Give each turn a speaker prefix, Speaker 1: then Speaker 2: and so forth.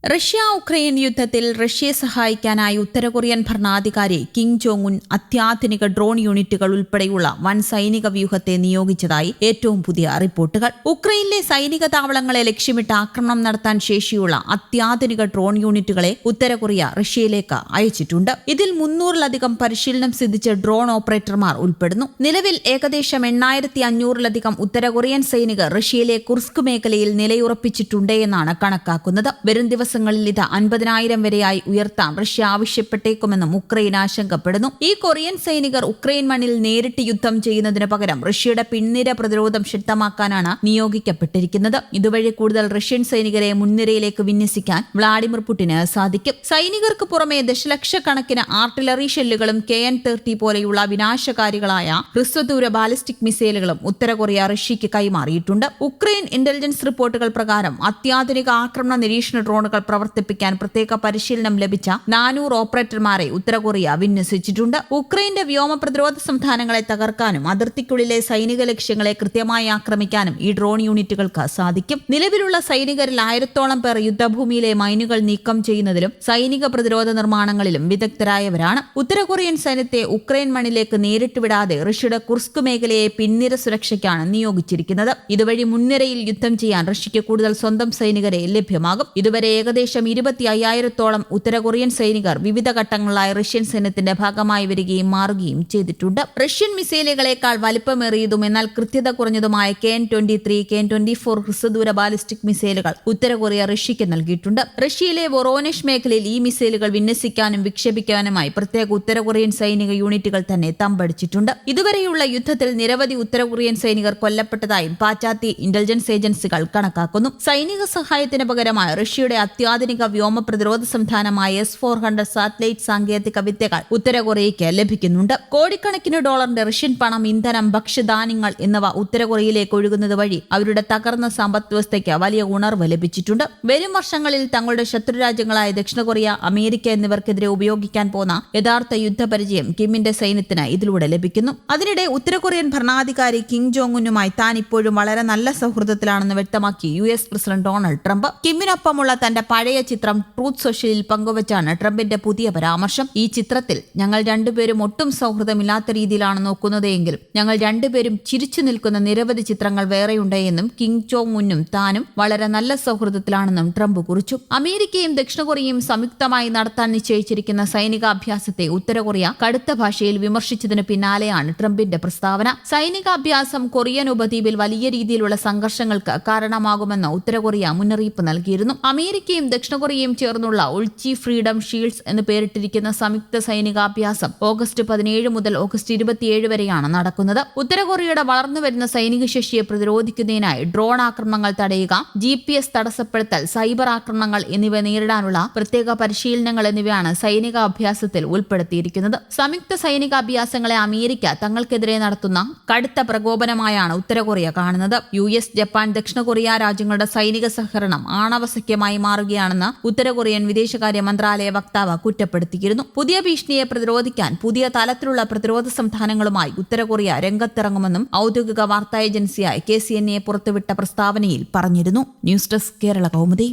Speaker 1: റഷ്യ-ഉക്രൈൻ യുദ്ധത്തിൽ റഷ്യയെ സഹായിക്കാനായി ഉത്തര കൊറിയൻ ഭരണാധികാരി കിം ജോങ് ഉൻ അത്യാധുനിക ഡ്രോൺ യൂണിറ്റുകൾ ഉൾപ്പെടെയുള്ള വൻ സൈനിക വ്യൂഹത്തെ നിയോഗിച്ചതായി ഏറ്റവും പുതിയ റിപ്പോർട്ടുകൾ. ഉക്രൈനിലെ സൈനിക താവളങ്ങളെ ലക്ഷ്യമിട്ട് ആക്രമണം നടത്താൻ ശേഷിയുള്ള അത്യാധുനിക ഡ്രോൺ യൂണിറ്റുകളെ ഉത്തര കൊറിയ റഷ്യയിലേക്ക് അയച്ചിട്ടുണ്ട്. ഇതിൽ 300-ലധികം പരിശീലനം സിദ്ധിച്ച ഡ്രോൺ ഓപ്പറേറ്റർമാർ ഉൾപ്പെടുന്നു. നിലവിൽ ഏകദേശം 8500-ലധികം ഉത്തര കൊറിയൻ സൈനികർ റഷ്യയിലെ കുർസ്ക് മേഖലയിൽ നിലയുറപ്പിച്ചിട്ടുണ്ട് എന്നാണ് കണക്കാക്കുന്നത്. വരും ദിവസങ്ങളിൽ ഇത് 50,000 വരെയായി ഉയർത്താൻ റഷ്യ ആവശ്യപ്പെട്ടേക്കുമെന്നും ഉക്രൈൻ ആശങ്കപ്പെടുന്നു. ഈ കൊറിയൻ സൈനികർ ഉക്രൈൻ മണ്ണിൽ നേരിട്ട് യുദ്ധം ചെയ്യുന്നതിന് പകരം റഷ്യയുടെ പിൻനിര പ്രതിരോധം ശക്തമാക്കാനാണ് നിയോഗിക്കപ്പെട്ടിരിക്കുന്നത്. ഇതുവഴി കൂടുതൽ റഷ്യൻ സൈനികരെ മുൻനിരയിലേക്ക് വിന്യസിക്കാൻ വ്ളാഡിമിർ പുടിന് സാധിക്കും. സൈനികർക്ക് പുറമെ ദശലക്ഷക്കണക്കിന് ആർട്ടിലറി ഷെല്ലുകളും KN-30 പോലെയുള്ള വിനാശകാരികളായ ഹ്രസ്വദൂര ബാലിസ്റ്റിക് മിസൈലുകളും ഉത്തര കൊറിയ റഷ്യയ്ക്ക് കൈമാറിയിട്ടുണ്ട്. ഉക്രൈൻ ഇന്റലിജൻസ് റിപ്പോർട്ടുകൾ പ്രകാരം അത്യാധുനിക ആക്രമണ നിരീക്ഷണ ഡ്രോണുകൾ പ്രവർത്തിപ്പിക്കാൻ പ്രത്യേക പരിശീലനം ലഭിച്ച 400 ഓപ്പറേറ്റർമാരെ ഉത്തര കൊറിയ വിന്യസിച്ചിട്ടുണ്ട്. ഉക്രൈന്റെ വ്യോമ പ്രതിരോധ സംവിധാനങ്ങളെ തകർക്കാനും അതിർത്തിക്കുള്ളിലെ സൈനിക ലക്ഷ്യങ്ങളെ കൃത്യമായി ആക്രമിക്കാനും ഈ ഡ്രോൺ യൂണിറ്റുകൾക്ക് സാധിക്കും. നിലവിലുള്ള സൈനികരിൽ 1000-ഓളം പേർ യുദ്ധഭൂമിയിലെ മൈനുകൾ നീക്കം ചെയ്യുന്നതിലും സൈനിക പ്രതിരോധ നിർമ്മാണങ്ങളിലും വിദഗ്ധരായവരാണ്. ഉത്തര കൊറിയൻ സൈന്യത്തെ ഉക്രൈൻ മണ്ണിലേക്ക് നേരിട്ട് വിടാതെ റഷ്യയുടെ കുർസ്ക് മേഖലയെ പിൻനിര സുരക്ഷയ്ക്കാണ് നിയോഗിച്ചിരിക്കുന്നത്. ഇതുവഴി മുൻനിരയിൽ യുദ്ധം ചെയ്യാൻ റഷ്യയ്ക്ക് കൂടുതൽ സ്വന്തം സൈനികരെ ലഭ്യമാകും. ഇതുവരെ ഏകദേശം 25,000-ഓളം ഉത്തര കൊറിയൻ സൈനികർ വിവിധ ഘട്ടങ്ങളിലായി റഷ്യൻ സൈന്യത്തിന്റെ ഭാഗമായി വരികയും മാറുകയും ചെയ്തിട്ടുണ്ട്. റഷ്യൻ മിസൈലുകളേക്കാൾ വലിപ്പമേറിയതും എന്നാൽ കൃത്യത കുറഞ്ഞതുമായ KN-23, KN-24 ഹ്രസ്വദൂര ബാലിസ്റ്റിക് മിസൈലുകൾ ഉത്തര കൊറിയ റഷ്യയ്ക്ക് നൽകിയിട്ടുണ്ട്. റഷ്യയിലെ വൊറോനെഷ് മേഖലയിൽ ഈ മിസൈലുകൾ വിന്യസിക്കാനും വിക്ഷേപിക്കാനുമായി പ്രത്യേക ഉത്തര കൊറിയൻ സൈനിക യൂണിറ്റുകൾ തന്നെ തമ്പടിച്ചിട്ടുണ്ട്. ഇതുവരെയുള്ള യുദ്ധത്തിൽ നിരവധി ഉത്തര കൊറിയൻ സൈനികർ കൊല്ലപ്പെട്ടതായും പാശ്ചാത്യ ഇന്റലിജൻസ് ഏജൻസികൾ കണക്കാക്കുന്നു. സൈനിക സഹായത്തിന് പകരമായി റഷ്യയുടെ അത്യാധുനിക വ്യോമ പ്രതിരോധ സംവിധാനമായ S-400 സാറ്റലൈറ്റ് സാങ്കേതിക വിദ്യകൾ ഉത്തര കൊറിയയ്ക്ക് ലഭിക്കുന്നുണ്ട്. കോടിക്കണക്കിന് ഡോളറിന്റെ റഷ്യൻ പണം, ഇന്ധനം, ഭക്ഷ്യധാന്യങ്ങൾ എന്നിവ ഉത്തര കൊറിയയിലേക്ക് ഒഴുകുന്നത് വഴി അവരുടെ തകർന്ന സമ്പദ് വ്യവസ്ഥയ്ക്ക് വലിയ ഉണർവ് ലഭിച്ചിട്ടുണ്ട്. വരും വർഷങ്ങളിൽ തങ്ങളുടെ ശത്രുരാജ്യങ്ങളായ ദക്ഷിണ കൊറിയ, അമേരിക്ക എന്നിവർക്കെതിരെ ഉപയോഗിക്കാൻ പോകുന്ന യഥാർത്ഥ യുദ്ധപരിചയം കിമ്മിന്റെ സൈന്യത്തിന് ഇതിലൂടെ ലഭിക്കുന്നു. അതിനിടെ ഉത്തര കൊറിയൻ ഭരണാധികാരി കിം ജോങ് ഉന്നുമായി താൻ ഇപ്പോഴും വളരെ നല്ല സൗഹൃദത്തിലാണെന്ന് വ്യക്തമാക്കി US പ്രസിഡന്റ് ഡൊണാൾഡ് ട്രംപ്. കിമ്മിനൊപ്പമുള്ള തന്റെ പഴയ ചിത്രം ട്രൂത്ത് സോഷ്യലിൽ പങ്കുവച്ചാണ് ട്രംപിന്റെ പുതിയ പരാമർശം. ഈ ചിത്രത്തിൽ ഞങ്ങൾ രണ്ടുപേരും ഒട്ടും സൗഹൃദമില്ലാത്ത രീതിയിലാണ് നോക്കുന്നതെങ്കിലും ഞങ്ങൾ രണ്ടുപേരും ചിരിച്ചു നിൽക്കുന്ന നിരവധി ചിത്രങ്ങൾ വേറെയുണ്ട് എന്നും കിം ജോങ് ഉന്നും താനും വളരെ നല്ല സൗഹൃദത്തിലാണെന്നും ട്രംപ് കുറിച്ചു. അമേരിക്കയും ദക്ഷിണ കൊറിയയും സംയുക്തമായി നടത്താൻ നിശ്ചയിച്ചിരിക്കുന്ന സൈനികാഭ്യാസത്തെ ഉത്തര കൊറിയ കടുത്ത ഭാഷയിൽ വിമർശിച്ചതിന് പിന്നാലെയാണ് ട്രംപിന്റെ പ്രസ്താവന. സൈനികാഭ്യാസം കൊറിയൻ ഉപദ്വീപിൽ വലിയ രീതിയിലുള്ള സംഘർഷങ്ങൾക്ക് കാരണമാകുമെന്ന് ഉത്തര കൊറിയ മുന്നറിയിപ്പ് നൽകിയിരുന്നു. അമേരിക്കയും ദക്ഷിണ കൊറിയയും ചേർന്നുള്ള ഉൾച്ചി ഫ്രീഡം ഷീൽഡ്സ് എന്ന് പേരിട്ടിരിക്കുന്ന സംയുക്ത സൈനികാഭ്യാസം ഓഗസ്റ്റ് 17 മുതൽ ഓഗസ്റ്റ് 27 വരെയാണ് നടക്കുന്നത്. ഉത്തര കൊറിയയുടെ വളർന്നുവരുന്ന സൈനിക ശേഷിയെ പ്രതിരോധിക്കുന്നതിനായി ഡ്രോൺ ആക്രമണങ്ങൾ തടയുക, GPS തടസ്സപ്പെടുത്തൽ, സൈബർ ആക്രമണങ്ങൾ എന്നിവ നേരിടാനുള്ള പ്രത്യേക പരിശീലനങ്ങൾ എന്നിവയാണ് സൈനികാഭ്യാസത്തിൽ ഉൾപ്പെടുത്തിയിരിക്കുന്നത്. സംയുക്ത സൈനികാഭ്യാസങ്ങളെ അമേരിക്ക തങ്ങൾക്കെതിരെ നടത്തുന്ന കടുത്ത പ്രകോപനമായാണ് ഉത്തര കൊറിയ കാണുന്നത്. US, ജപ്പാൻ, ദക്ഷിണ കൊറിയ രാജ്യങ്ങളുടെ സൈനിക സഹകരണം ആണവസഖ്യമായി മാറുകയാണെന്ന് ഉത്തര കൊറിയൻ വിദേശകാര്യ മന്ത്രാലയ വക്താവ് കുറ്റപ്പെടുത്തിയിരുന്നു. പുതിയ ഭീഷണിയെ പ്രതിരോധിക്കാൻ പുതിയ തലത്തിലുള്ള പ്രതിരോധ സംവിധാനങ്ങളുമായി ഉത്തര കൊറിയ രംഗത്തിറങ്ങുമെന്നും ഔദ്യോഗിക വാർത്താ ഏജൻസിയായ KCNA പുറത്തുവിട്ട പ്രസ്താവനയിൽ പറഞ്ഞിരുന്നു. News desk, Kerala Kaumudi.